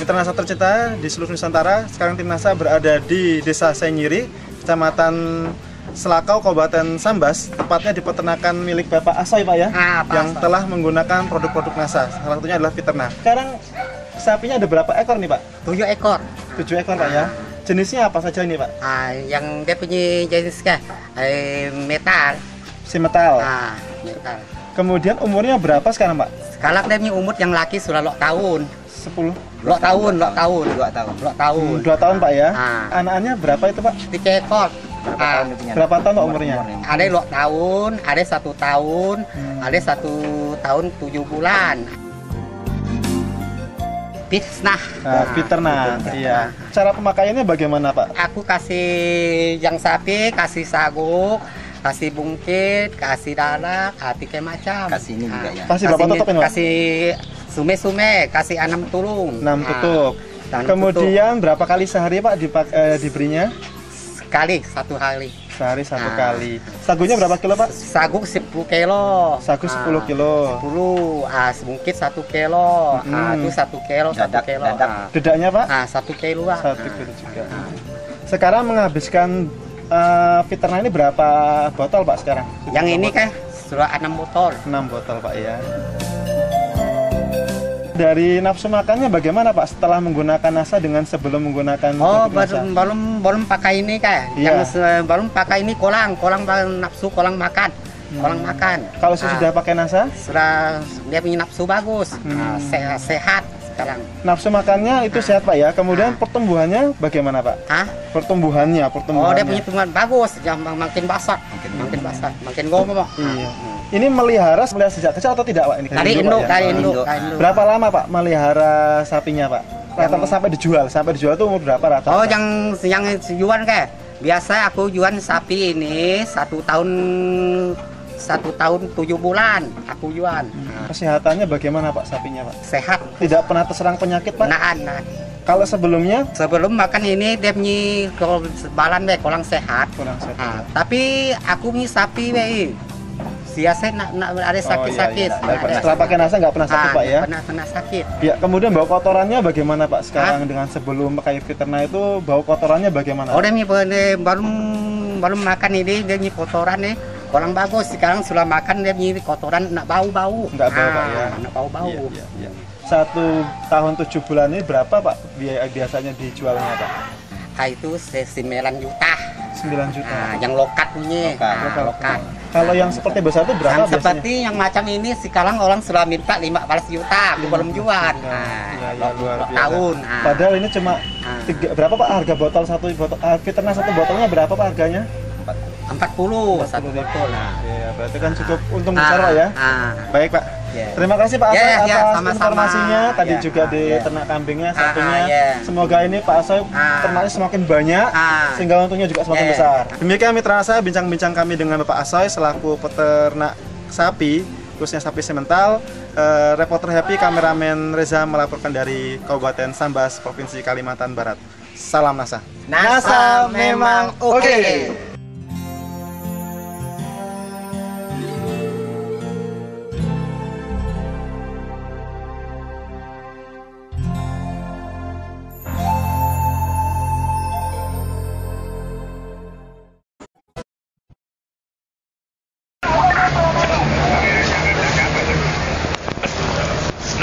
Peternak Nasa tercinta di seluruh Nusantara. Sekarang tim Nasa berada di Desa Senyiri, Kecamatan Selakau, Kabupaten Sambas, tepatnya di peternakan milik Bapak Asoy, Pak ya, yang telah menggunakan produk-produk Nasa. Salah satunya adalah Peternak. Sekarang sapinya ada berapa ekor nih, Pak? 7 ekor. 7 ekor, Pak ya. Jenisnya apa saja ini, Pak? Yang dia punya jenisnya metal. Si metal. Metal. Kemudian umurnya berapa sekarang, Pak? Sekarang dia punya umur yang laki sudah 2 tahun. 10. 2 tahun. 2 tahun, Pak ya. Anak-anaknya berapa itu, Pak? 3 ekor. Berapa tahun, Pak, umurnya? Ada 2 tahun, ada 1 tahun, ada 1 tahun 7 bulan. Peternak, iya. Cara pemakaiannya bagaimana, Pak? Aku kasih yang sapi, kasih saguk, kasih bungkit, kasih darah, tiga macam. Kasih ini juga ya. Kasih berapa tutup ini, Pak? Kasih sume-sume, kasih 6 tulung. 6 tutup. Kemudian berapa kali sehari, Pak, diberinya? Sekali, 1 hari. Sehari 1 kali. Sagunya berapa kilo, Pak? Saguk 10 kilo. Sagu 10 kilo. 10, bungkit 1 kilo. Itu 1 kilo, 1 kilo. Dedaknya, Pak? 1 kilo. 1 kilo juga. Sekarang menghabiskan Peternak ini berapa botol, Pak, sekarang? Yang ini kan sudah 6 botol. 6 botol, Pak ya. Dari nafsu makannya bagaimana, Pak, setelah menggunakan Nasa dengan sebelum menggunakan Nasa? belum pakai ini kan. Yang belum pakai ini kolang nafsu kolang makan. Kolang makan. Kalau sudah pakai Nasa? Sudah dia punya nafsu bagus. Sehat sekarang. Nafsu makannya itu sehat, Pak ya. Kemudian pertumbuhannya bagaimana, Pak? Pertumbuhannya. Oh, dia punya pertumbuhan bagus. Makin basah. Makin ngomong. Iya. Ini melihara sejak kecil atau tidak, Pak? Ini dari induk. Berapa lama, Pak, melihara sapinya, Pak? Rata-rata sampai dijual itu umur berapa rata? Oh, yang jual kayak biasa aku jual sapi ini 1 tahun 7 bulan aku jual. Kesehatannya bagaimana, Pak, sapinya, Pak? Sehat. Tidak pernah terserang penyakit, Pak? Nah. Kalau sebelum makan ini dia punya balan kurang sehat. Tapi aku punya sapi biasa ada sakit-sakit. Setelah pakai Nasa nggak pernah sakit, Pak ya? Pernah sakit. Ya, kemudian bau kotorannya bagaimana, Pak? Sekarang dengan sebelum pakai Peternak itu bau kotorannya bagaimana? Oh, dia baru makan ini dia punya kotoran nih. Kurang bagus. Sekarang sudah makan dia punya kotoran nak bau-bau. Nggak bau, Pak ya? Nak bau-bau. Iya. 1 tahun 7 bulan ini berapa, Pak, biasanya dijualnya, Pak? Itu 9 juta. 9 juta. Yang lokat punya. Lokat. Kalau yang seperti besar itu berapa biasanya? Seperti yang macam ini sekarang orang sudah minta 15 juta, belum jual. Luar biasa. Tahun. Padahal ini cuma berapa, Pak, harga botol Peternak 1 botolnya berapa, Pak, harganya? 40 1 botol. Ya, berarti kan cukup untung besar, Pak ya. Baik, Pak. Terima kasih, Pak Asoy, atas informasinya. Tadi juga di ternak kambingnya, sapinya. Semoga ini Pak Asoy ternaknya semakin banyak, sehingga untungnya juga semakin besar. Demikian mitra Nasa, bincang-bincang kami dengan Bapak Asoy selaku peternak sapi, khususnya sapi semental. Reporter Happy, kameramen Reza melaporkan dari Kabupaten Sambas, Provinsi Kalimantan Barat. Salam Nasa. Nasa memang oke.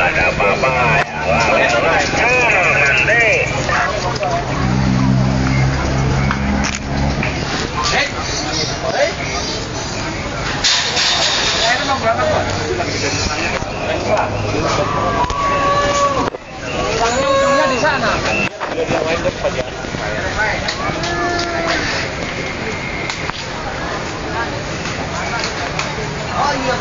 Ada apa-apa ujungnya di sana. Oh iya.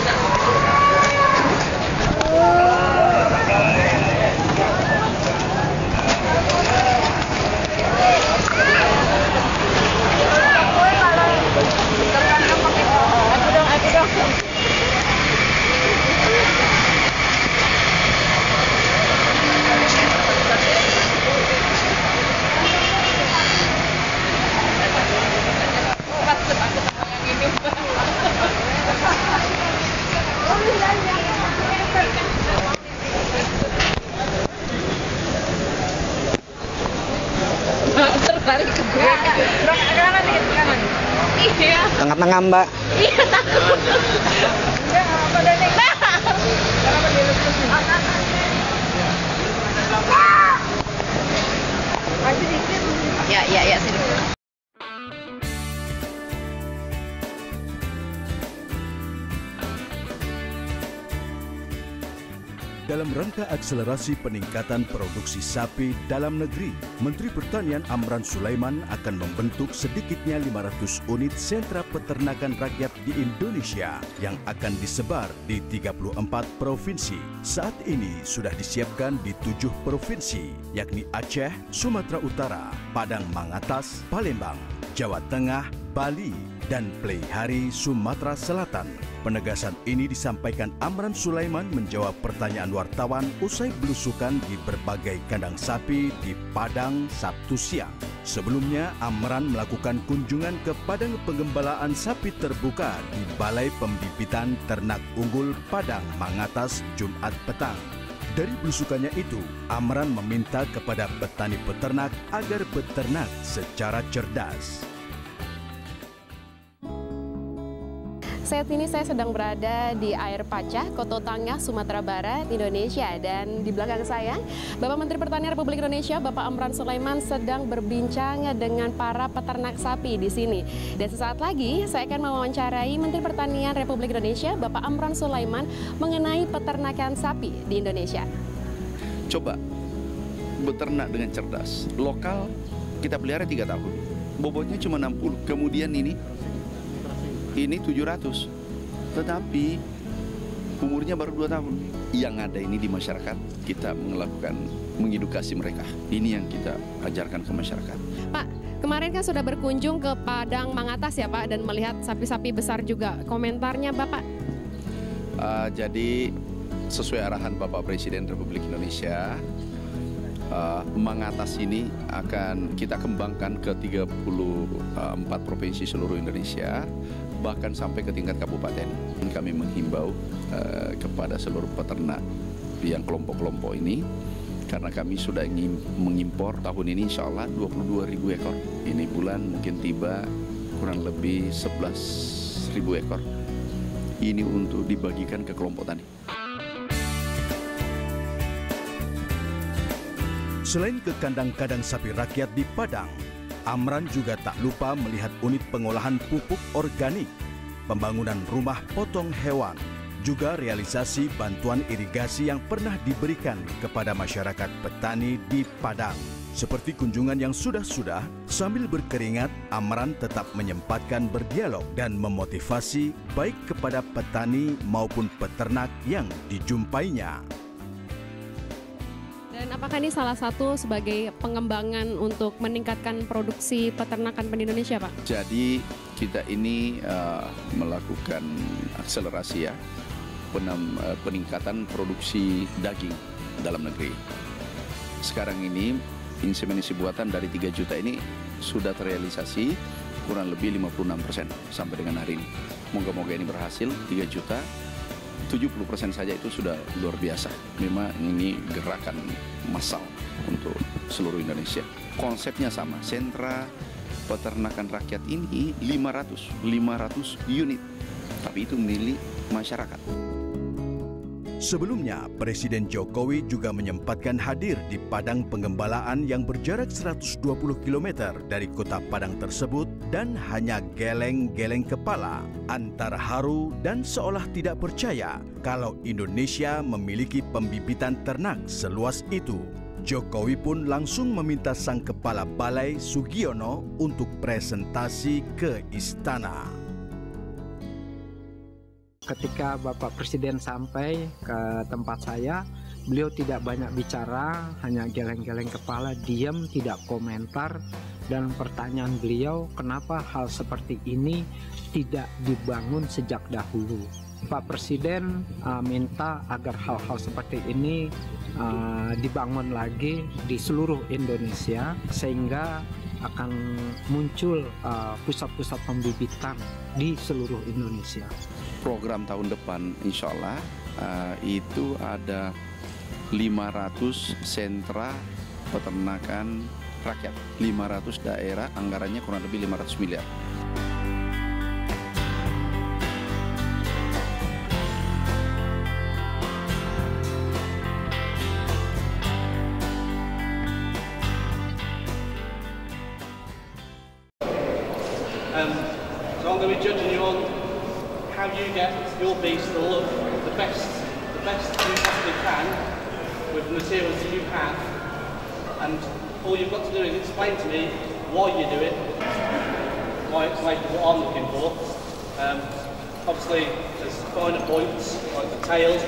tengah-tengah Mbak. Iya takut. Ya sini. Dalam rangka akselerasi peningkatan produksi sapi dalam negeri, Menteri Pertanian Amran Sulaiman akan membentuk sedikitnya 500 unit sentra peternakan rakyat di Indonesia yang akan disebar di 34 provinsi. Saat ini sudah disiapkan di 7 provinsi, yakni Aceh, Sumatera Utara, Padang Mangatas, Palembang, Jawa Tengah, Bali, dan Pleihan, Sumatera Selatan. Penegasan ini disampaikan Amran Sulaiman menjawab pertanyaan wartawan usai belusukan di berbagai kandang sapi di Padang Sabtu siang. Sebelumnya, Amran melakukan kunjungan ke padang penggembalaan sapi terbuka di Balai Pembibitan Ternak Unggul Padang Mangatas Jumat petang. Dari belusukannya itu, Amran meminta kepada petani peternak agar beternak secara cerdas. Saat ini saya sedang berada di Air Pacah, Koto Tangah, Sumatera Barat, Indonesia. Dan di belakang saya, Bapak Menteri Pertanian Republik Indonesia, Bapak Amran Sulaiman sedang berbincang dengan para peternak sapi di sini. Dan sesaat lagi, saya akan mewawancarai Menteri Pertanian Republik Indonesia, Bapak Amran Sulaiman, mengenai peternakan sapi di Indonesia. Coba beternak dengan cerdas. Lokal kita pelihara 3 tahun, bobotnya cuma 60. Kemudian ini 700, tetapi umurnya baru 2 tahun. Yang ada ini di masyarakat, kita mengedukasi mereka. Ini yang kita ajarkan ke masyarakat. Pak, kemarin kan sudah berkunjung ke Padang Mangatas ya Pak, dan melihat sapi-sapi besar juga. Komentarnya Bapak? Jadi sesuai arahan Bapak Presiden Republik Indonesia, Mangatas ini akan kita kembangkan ke 34 provinsi seluruh Indonesia, bahkan sampai ke tingkat kabupaten. Kami menghimbau kepada seluruh peternak yang kelompok-kelompok ini, karena kami sudah ingin mengimpor tahun ini insya Allah 22.000 ekor. Ini bulan mungkin tiba kurang lebih 11.000 ekor. Ini untuk dibagikan ke kelompok tani. Selain ke kandang-kandang sapi rakyat di Padang, Amran juga tak lupa melihat unit pengolahan pupuk organik, pembangunan rumah potong hewan, juga realisasi bantuan irigasi yang pernah diberikan kepada masyarakat petani di Padang. Seperti kunjungan yang sudah-sudah, sambil berkeringat, Amran tetap menyempatkan berdialog dan memotivasi baik kepada petani maupun peternak yang dijumpainya. Dan apakah ini salah satu sebagai pengembangan untuk meningkatkan produksi peternakan di Indonesia, Pak? Jadi kita ini melakukan akselerasi ya, peningkatan produksi daging dalam negeri. Sekarang ini inseminasi buatan dari 3 juta ini sudah terrealisasi kurang lebih 56% sampai dengan hari ini. Moga-moga ini berhasil, 3 juta. 70% saja itu sudah luar biasa. Memang ini gerakan massal untuk seluruh Indonesia. Konsepnya sama, sentra peternakan rakyat ini 500 unit, tapi itu milik masyarakat. Sebelumnya, Presiden Jokowi juga menyempatkan hadir di padang penggembalaan yang berjarak 120 km dari kota Padang tersebut dan hanya geleng-geleng kepala antara haru dan seolah tidak percaya kalau Indonesia memiliki pembibitan ternak seluas itu. Jokowi pun langsung meminta sang kepala balai Sugiono untuk presentasi ke istana. Ketika Bapak Presiden sampai ke tempat saya, beliau tidak banyak bicara, hanya geleng-geleng kepala, diam, tidak komentar. Dan pertanyaan beliau, kenapa hal seperti ini tidak dibangun sejak dahulu? Pak Presiden minta agar hal-hal seperti ini dibangun lagi di seluruh Indonesia, sehingga akan muncul pusat-pusat pembibitan di seluruh Indonesia. Program tahun depan insya Allah itu ada 500 sentra peternakan rakyat, 500 daerah, anggarannya kurang lebih 500 miliar. So I'm going to be judging you on how you get your beast to look the best you possibly can with the materials that you have, and all you've got to do is explain to me why you do it, why it's like what I'm looking for. Obviously there's finer points like the tails.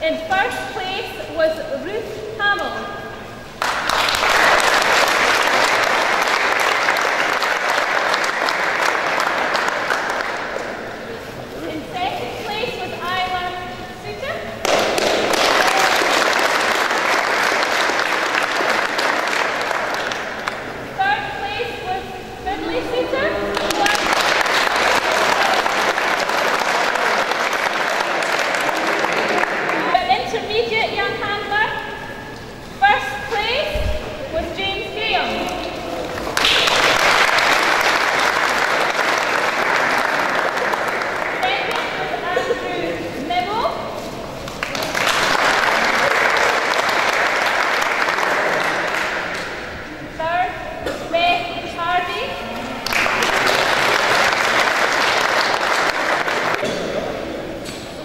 In first place was Ruth Hamill. In second place was Isla Suter. Third place was Finlay Suter. Intermediate young handler. First place was James Graham. Second was Andrew Neville. Third was Beth Hardy.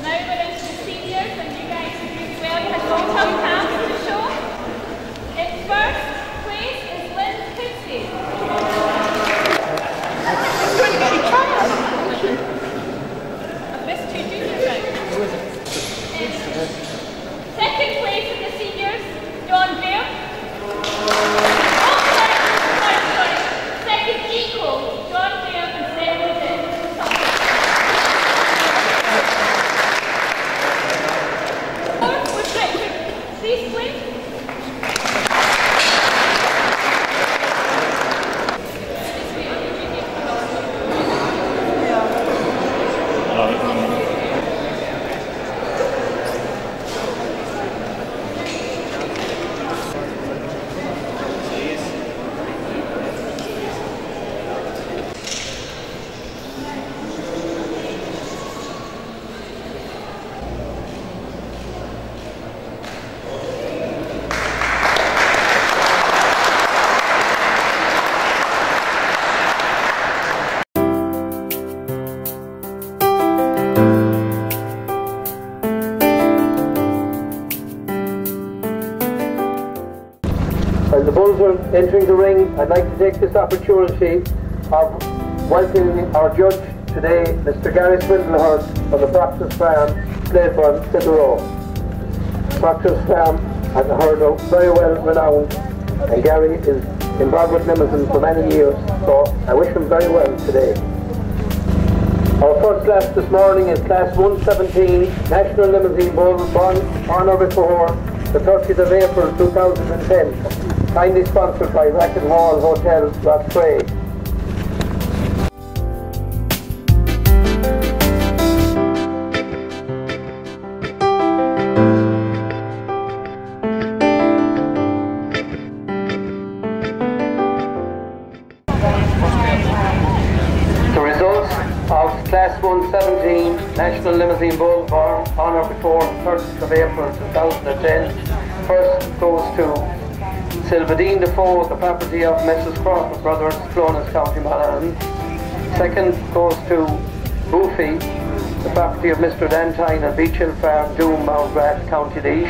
Now we're into the seniors, and you guys are doing well. We had some tough camps to show. In first place is Lynn Kinsey. I've missed two juniors out. Second place in the seniors, John Bear. Oh, sorry. Second equal, John Bear and Seth Woodin. Fourth was Richard Priestley. As the bulls are entering the ring, I'd like to take this opportunity of welcoming our judge today, Mr. Gary Swindlehurst from the Proctor's Farm, Slaidburn, Clitheroe. Proctor's Farm has heard of very well renowned, and Gary is involved with Limousin for many years, so I wish him very well today. Our first class this morning is Class 117, National Limousine Bull, born on or before the 30th of April 2010, kindly sponsored by Racket Hall Hotel, Rosscraig. Class 117 National Limousine Bull, born on or before 1st of April 2010. First goes to Sylvadine Defoe, the property of Mrs. Crawford Brothers, Clones, County Monaghan. Second goes to Boofy, the property of Mr. Dantine and Beach Hill Farm, Doom, Mount Rat, County Laois.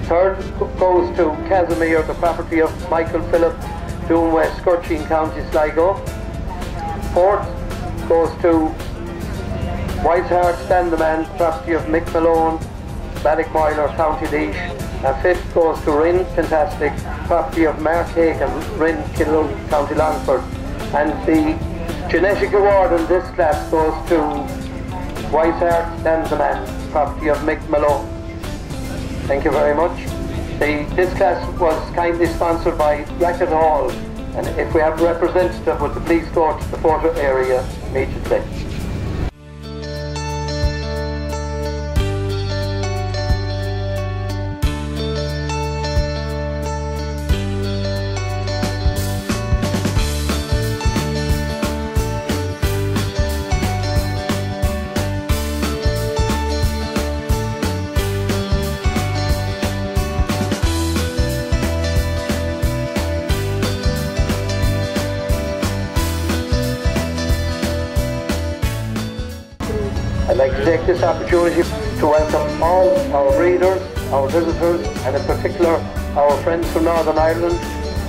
Third goes to Casimir, the property of Michael Phillip, Doom West, Skircheen, County Sligo. Fourth goes to White's Heart Standerman, property of Mick Malone, Ballymoyler, County Laois. And fifth goes to Rin Fantastic, property of Mark Hagan, Rin, Killaloe, County Longford. And the genetic award in this class goes to White's Heart Standerman, property of Mick Malone. Thank you very much. This class was kindly sponsored by Racket Hall, and if we have a representative, would you please go to the photo area immediately. I'd like to take this opportunity to welcome all our readers, our visitors, and in particular our friends from Northern Ireland,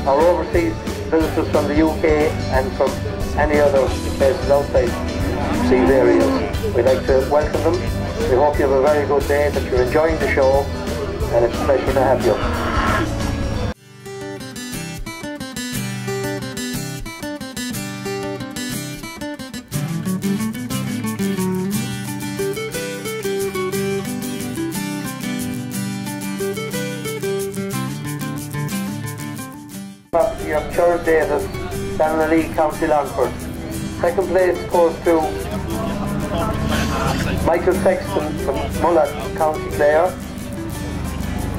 our overseas visitors from the UK and from any other places outside these areas. We'd like to welcome them. We hope you have a very good day, that you're enjoying the show, and it's a pleasure to have you. Property of Charles Davis, Ballinally, County Longford. Second place goes to Michael Sexton from Mullaght, County Clare.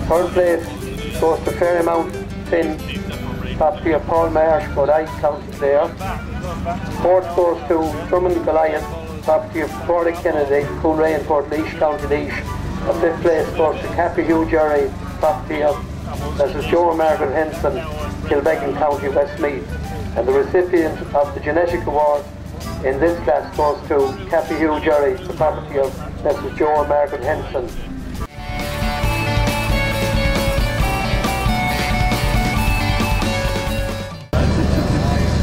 Third place goes to Fairmount Finn, property of Paul Marsh, Bodai, County Clare. Fourth goes to Drummond Goliath, property of Corey Kennedy, Coolray and Port Laois, County Laois. And fifth place goes to Cappy Hugh Jerry, property of Mrs. Joe Margaret Henson, Kilbeggan, County Westmeath. And the recipient of the genetic award in this class goes to Cappy Hugh Jerry, the property of Mrs. Joe Margaret Henson.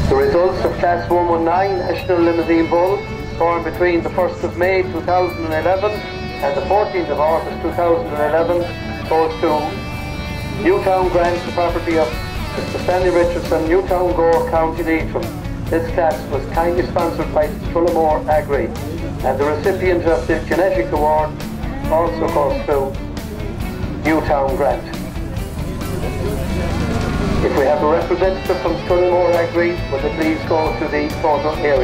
The results of Class 119 National Limousine Bull, born between the 1st of May 2011 and the 14th of August 2011, goes to Newtown Grant, the property of Mr. Stanley Richardson, Newtown Gore, County Leitrim. This class was kindly sponsored by Tullamore Agri, and the recipient of the genetic award also goes to Newtown Grant. If we have a representative from Tullamore Agri, would you please go to the photo area.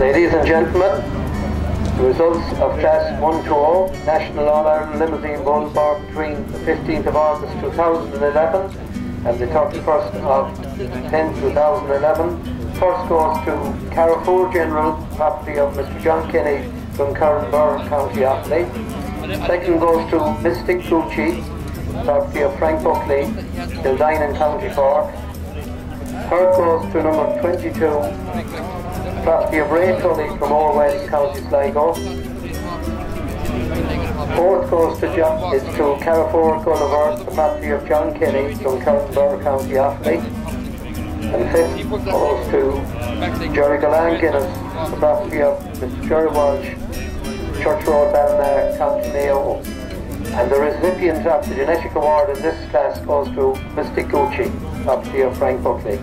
Ladies and gentlemen, the results of Class 120 National All-Ireland Limousine Bull bar between the 15th of August 2011 and the 31st of 10th 2011. First goes to Carrefour General, property of Mr. John Kenny, Duncarnburn, County Offaly. Second goes to Mystic Gucci, property of Frank Buckley, Kildine, County Cork. Third goes to number 22, property of Ray Tully from Orwell, County Sligo. Fourth goes to Carrefour Gulliver, the property of John Kenny from Duncarnburn, County Offaly. And fifth goes to Jerry Galan Guinness, the property of Mr. Jerry Walsh, Church Road, Ballina, County Mayo. And the recipient of the genetic award in this class goes to Mystic Gucci, property of Frank Buckley.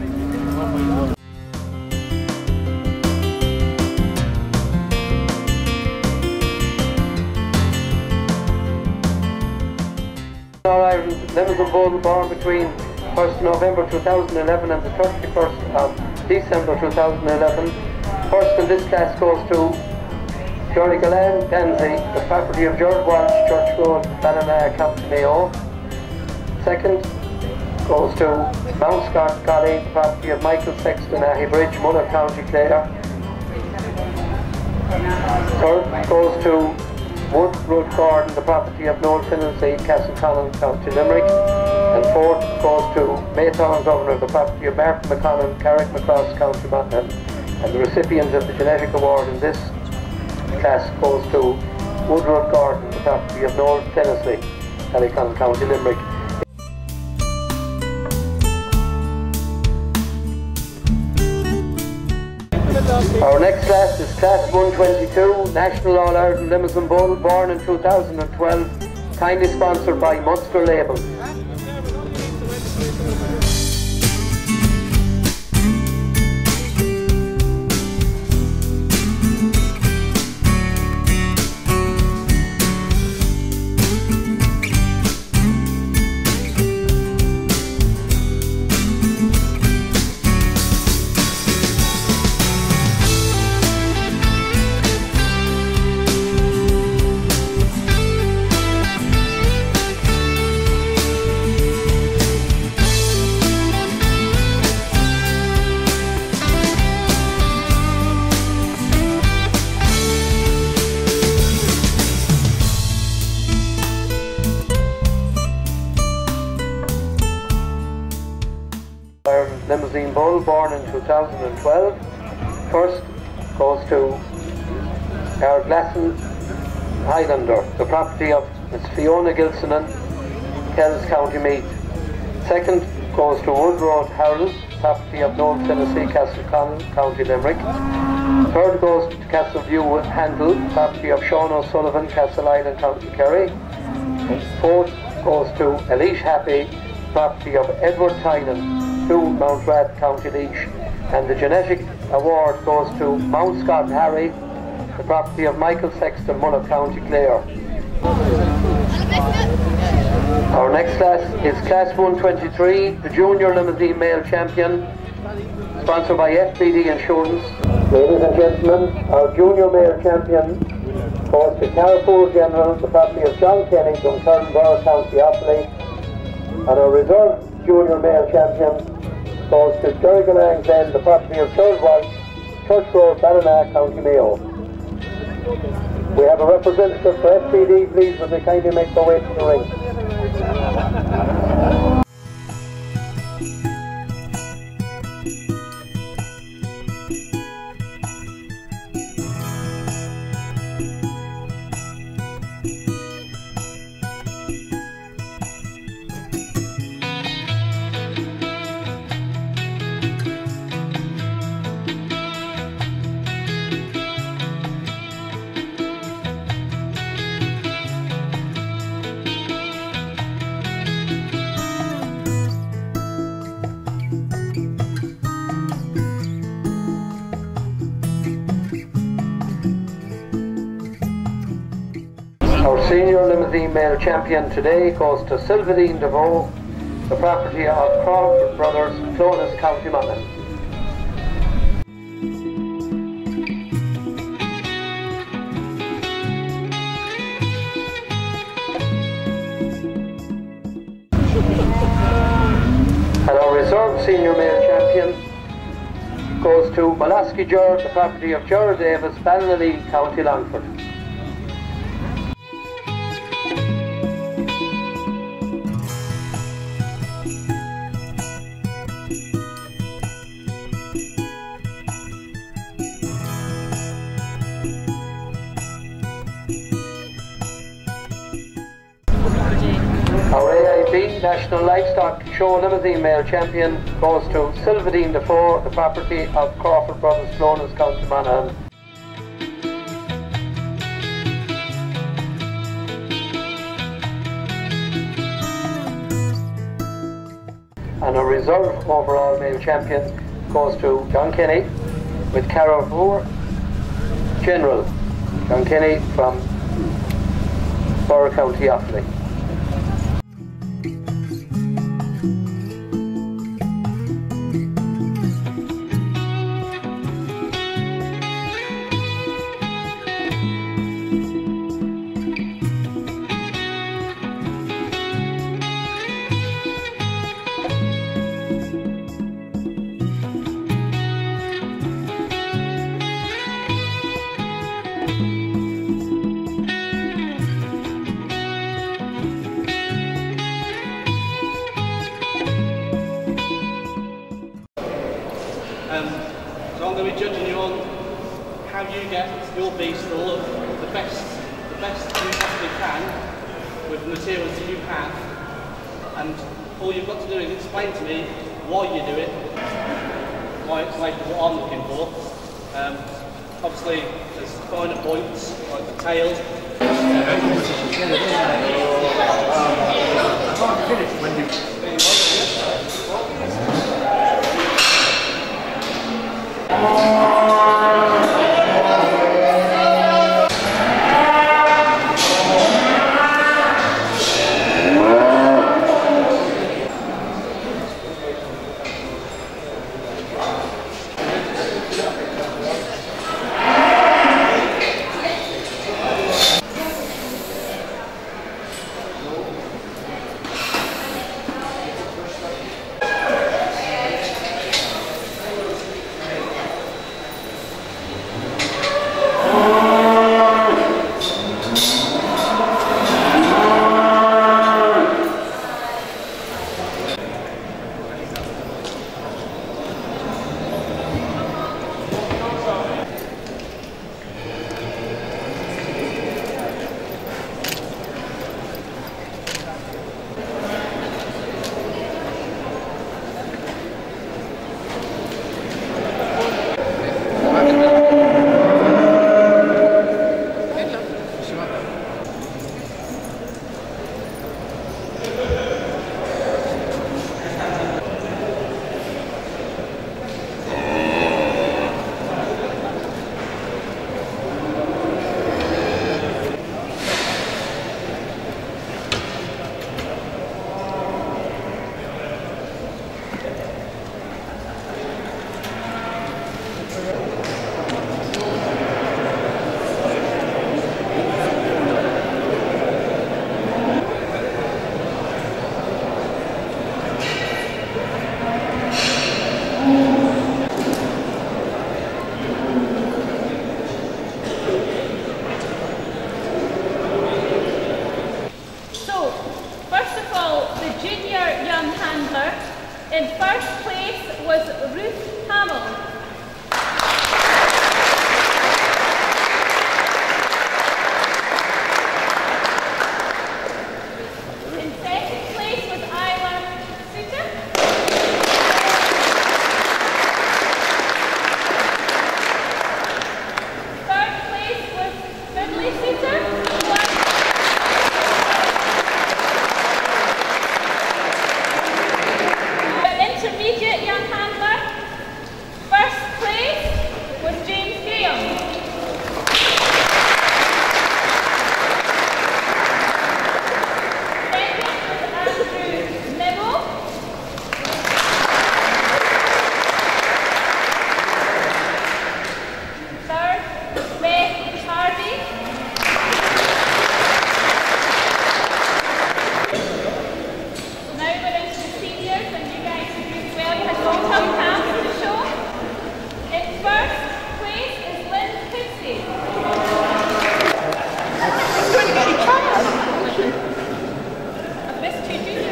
All-Ireland Limousine Bull born between 1st November 2011 and the 31st of December 2011. First in this class goes to Jordy Galan Pansy, the property of George Walsh, Church Road, Ballina, County Mayo. Second goes to Mount Scott Golly, the property of Michael Sexton, Ahybridge, Mulla, County Clare. Third goes to Woodrood Gordon, the property of Noel Finnelsey, Castlecommon, County Limerick. And fourth goes to Maytown Governor, the property of Martin McConnell, Carrickmacross, County Monaghan. And the recipient of the genetic award in this class goes to Woodrood Gordon, the property of Noel Finnelsey, Castlecommon, County Limerick. Our next class is Class 122, National All-Ireland Limousine Bull, born in 2012, kindly sponsored by Munster Labels. Limousine Bull, born in 2012. First goes to Ardglasson Highlander, the property of Miss Fiona Gilson, Kells, County Meath. Second goes to Woodroad Harold, property of Noel Finnelsey, Castlecommon, County Limerick. Third goes to Castleview Handle, property of Sean O'Sullivan, Castle Island, County Kerry. Fourth goes to Elish Happy, property of Edward Tynan, Mount Rath, County Laois, and the genetic award goes to Mount Scott Harry, the property of Michael Sexton, Mulla, County Clare. Our next class is Class 123, the Junior Limousine Male Champion, sponsored by FBD Insurance. Ladies and gentlemen, our Junior Male Champion goes to Carrefour General, the property of John Kenny, Duncarnburn, County Offaly, and our Reserve Junior Male Champion goes to Jerry Galan Glen, the property of George Walsh, Church Road, Ballina, County Mayo. We have a representative for FBD, please, would they kindly make their way to the ring. Our Senior Limousine Male Champion today goes to Sylvadine DeVoe, the property of Crawford Brothers, Clones, County Monaghan. And our reserve senior male champion goes to Molaski Gerard, the property of Gerard Davis, Ballinally, County Longford. Our AIB National Livestock Show Limousine Male Champion goes to Sylvadine Defoe, the property of Crawford Brothers, Clones, County Monaghan. And a reserve overall male champion goes to John Kenny with Carramoor General. John Kenny from Borough County, Offaly. So I'm going to be judging you on how you get your beast to look the best you possibly can with the materials that you have, and all you've got to do is explain to me why you do it, why it's like what I'm looking for. Obviously there's finer points like the tail. In first place was Ruth Hamill. In second place was Isla Suter. Third place was Finlay Suter. Intermediate young handler. First you're doing